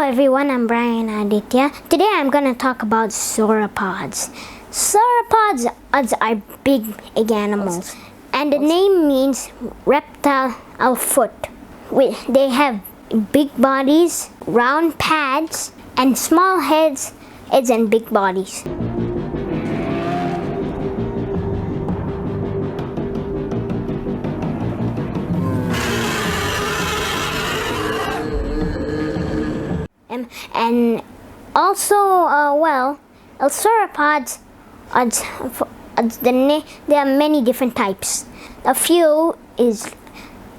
everyone, I'm Bryan Aditya. Today I'm gonna talk about sauropods. Sauropods are big animals, and the name means reptile foot. They have big bodies, round pads, and small heads and big bodies. And also, sauropods, there are many different types. A few is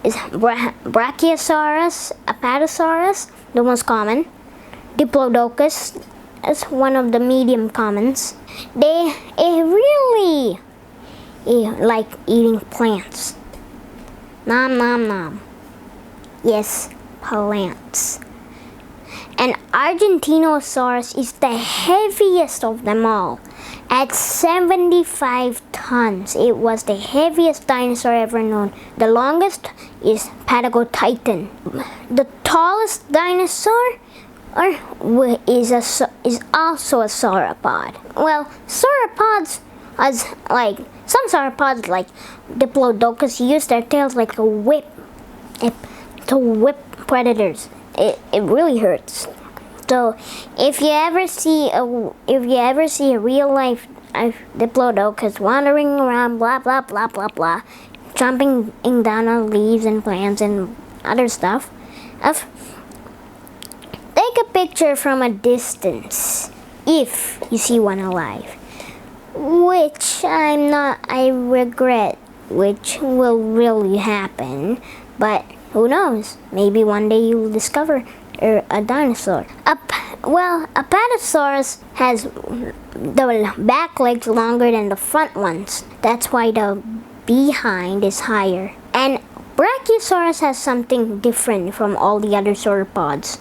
Brachiosaurus, Apatosaurus, the most common. Diplodocus is one of the medium commons. They really like eating plants. Nom nom nom. Yes, plants. And Argentinosaurus is the heaviest of them all, at 75 tons. It was the heaviest dinosaur ever known. The longest is Patagotitan. The tallest dinosaur is also a sauropod. Well, sauropods, some sauropods like Diplodocus, use their tails like a whip to whip predators. It really hurts. So if you ever see a real life Diplodocus wandering around, blah blah blah blah blah, jumping down on leaves and plants and other stuff, take a picture from a distance if you see one alive, which I regret, which will really happen, but who knows? Maybe one day you'll discover a dinosaur. Apatosaurus has the back legs longer than the front ones. That's why the behind is higher. And Brachiosaurus has something different from all the other sauropods.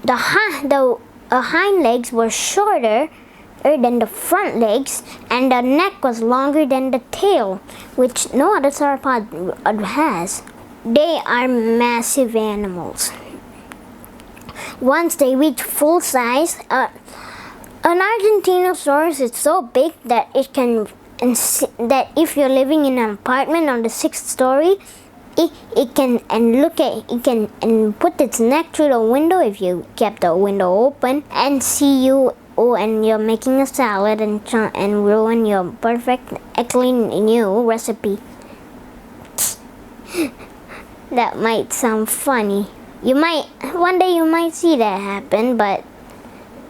The hind legs were shorter than the front legs, and the neck was longer than the tail, which no other sauropod has. They are massive animals. Once they reach full size, an Argentinosaurus is so big that if you're living in an apartment on the 6th story, it can put its neck through the window if you kept the window open and see you. And you're making a salad and ruin your perfectly new recipe. That might sound funny. One day you might see that happen, but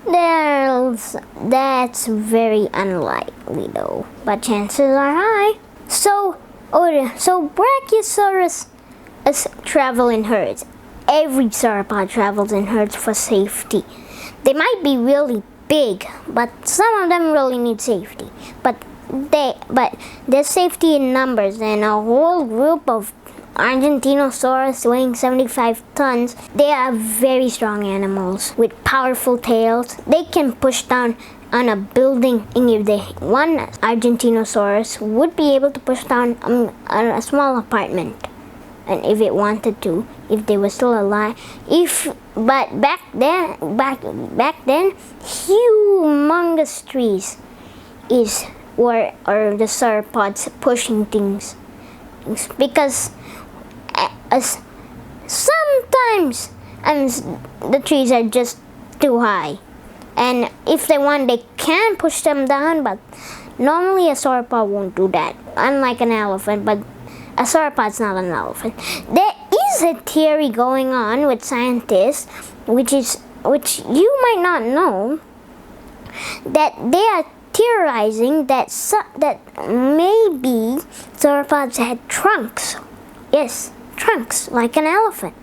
that's very unlikely though. But chances are high. So Brachiosaurus travel in herds. Every sauropod travels in herds for safety. They might be really big, but some of them really need safety. But there's safety in numbers, and a whole group of Argentinosaurus weighing 75 tons, they are very strong animals with powerful tails. They can push down on a building, and one Argentinosaurus would be able to push down a small apartment, and if it wanted to, if they were still alive. But back then, humongous trees were the sauropods pushing things, because sometimes the trees are just too high, and if they want, they can push them down, but normally a sauropod won't do that, unlike an elephant. But a sauropod's not an elephant. There is a theory going on with scientists, which you might not know, that they are theorizing that maybe sauropods had trunks. Yes, trunks like an elephant,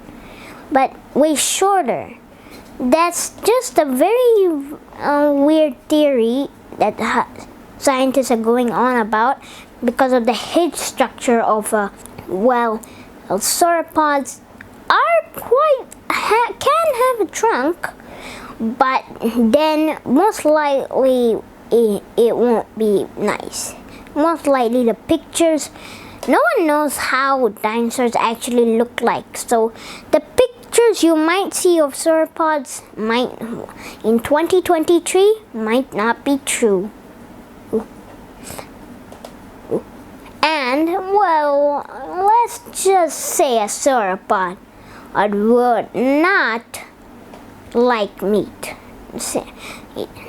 but way shorter. That's just a very weird theory that scientists are going on about because of the head structure of sauropods can have a trunk, but then most likely it won't be nice. Most likely the pictures, no one knows how dinosaurs actually look like, so the pictures pictures you might see of sauropods in 2023 might not be true. And, well, let's just say a sauropod would not like meat.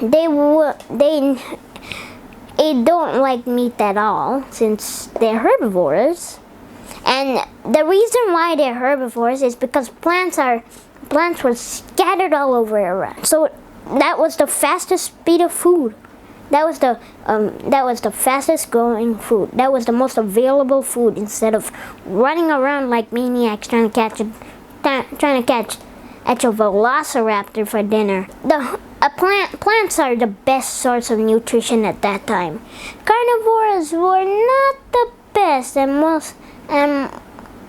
They don't like meat at all since they're herbivores. And the reason why they're herbivores is because plants were scattered all over around. So that was the fastest speed of food. That was the fastest growing food. That was the most available food instead of running around like maniacs trying to catch a velociraptor for dinner. Plants are the best source of nutrition at that time. Carnivores were not the best and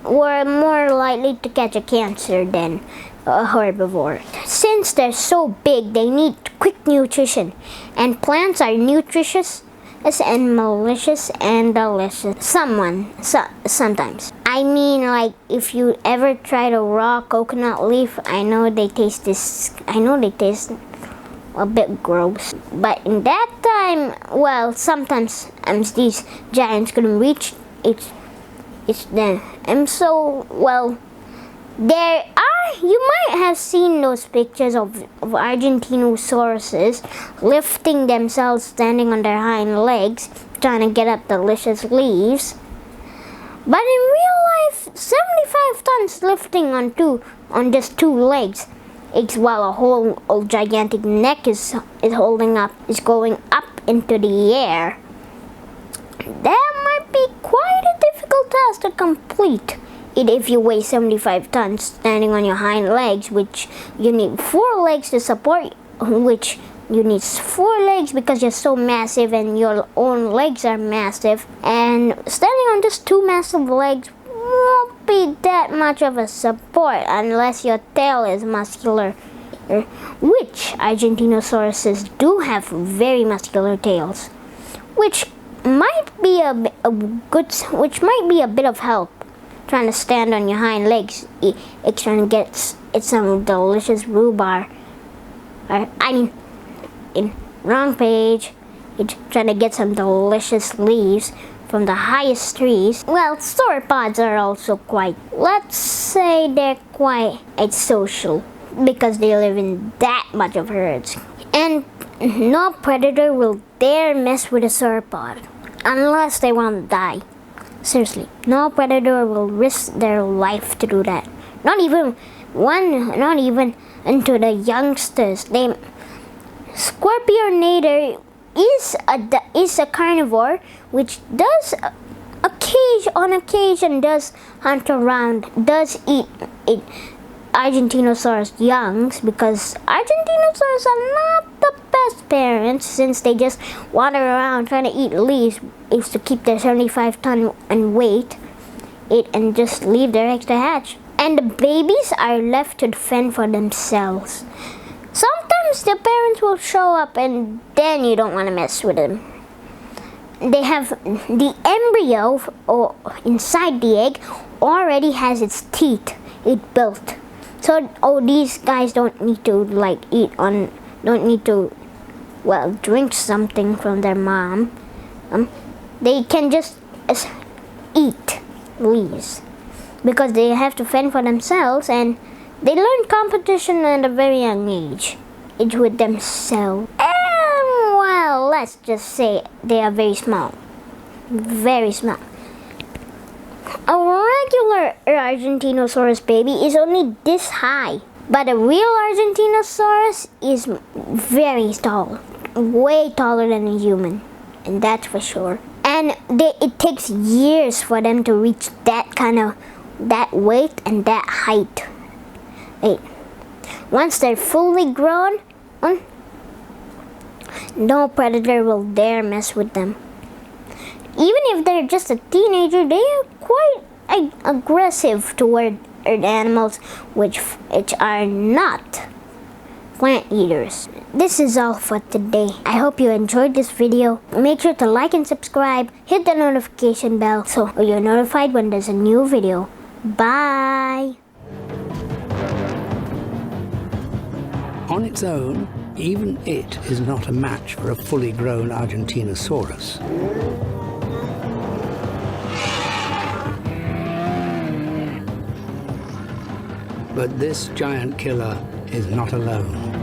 were more likely to catch a cancer than a herbivore. Since they're so big, they need quick nutrition, and plants are nutritious and malicious and delicious. Sometimes. I mean, like if you ever tried a raw coconut leaf, I know they taste a bit gross. But in that time, well, sometimes these giants couldn't reach it's them. And so, well, you might have seen those pictures of Argentinosauruses lifting themselves, standing on their hind legs, trying to get up delicious leaves. But in real life, 75 tons lifting on just two legs, while a whole gigantic neck is going up into the air. That might be quite a difficult task to complete. If you weigh 75 tons standing on your hind legs, which you need 4 legs to support, which you need 4 legs because you're so massive and your own legs are massive, and standing on just 2 massive legs won't be that much of a support unless your tail is muscular, which Argentinosauruses do have very muscular tails, which might be a bit of help. Trying to stand on your hind legs, it's trying to get some delicious rhubarb. Wrong page. It's trying to get some delicious leaves from the highest trees. Well, sauropods are also let's say they're quite social because they live in that much of herds. And no predator will dare mess with a sauropod unless they want to die. Seriously, no predator will risk their life to do that. Not even into the youngsters. Scorpionator is a carnivore which does on occasion does hunt around, does eat Argentinosaurus youngs, because Argentinosaurus are not the best parents since they just wander around trying to eat leaves is to keep their 75 ton and weight and just leave their eggs to hatch. And the babies are left to fend for themselves. Sometimes the parents will show up and then you don't want to mess with them. They have the embryo inside the egg already has its teeth built. So these guys don't need to drink something from their mom. They can just eat leaves because they have to fend for themselves, and they learn competition at a very young age with themselves. And well, let's just say they are very small. Very small. A regular Argentinosaurus baby is only this high, but a real Argentinosaurus is very tall, way taller than a human, and that's for sure. And it takes years for them to reach that weight and that height. Once they're fully grown, no predator will dare mess with them. Even if they're just a teenager, they are quite aggressive toward animals which are not plant eaters. This is all for today. I hope you enjoyed this video. Make sure to like and subscribe. Hit the notification bell so you're notified when there's a new video. Bye! On its own, even it is not a match for a fully grown Argentinosaurus. But this giant killer is not alone.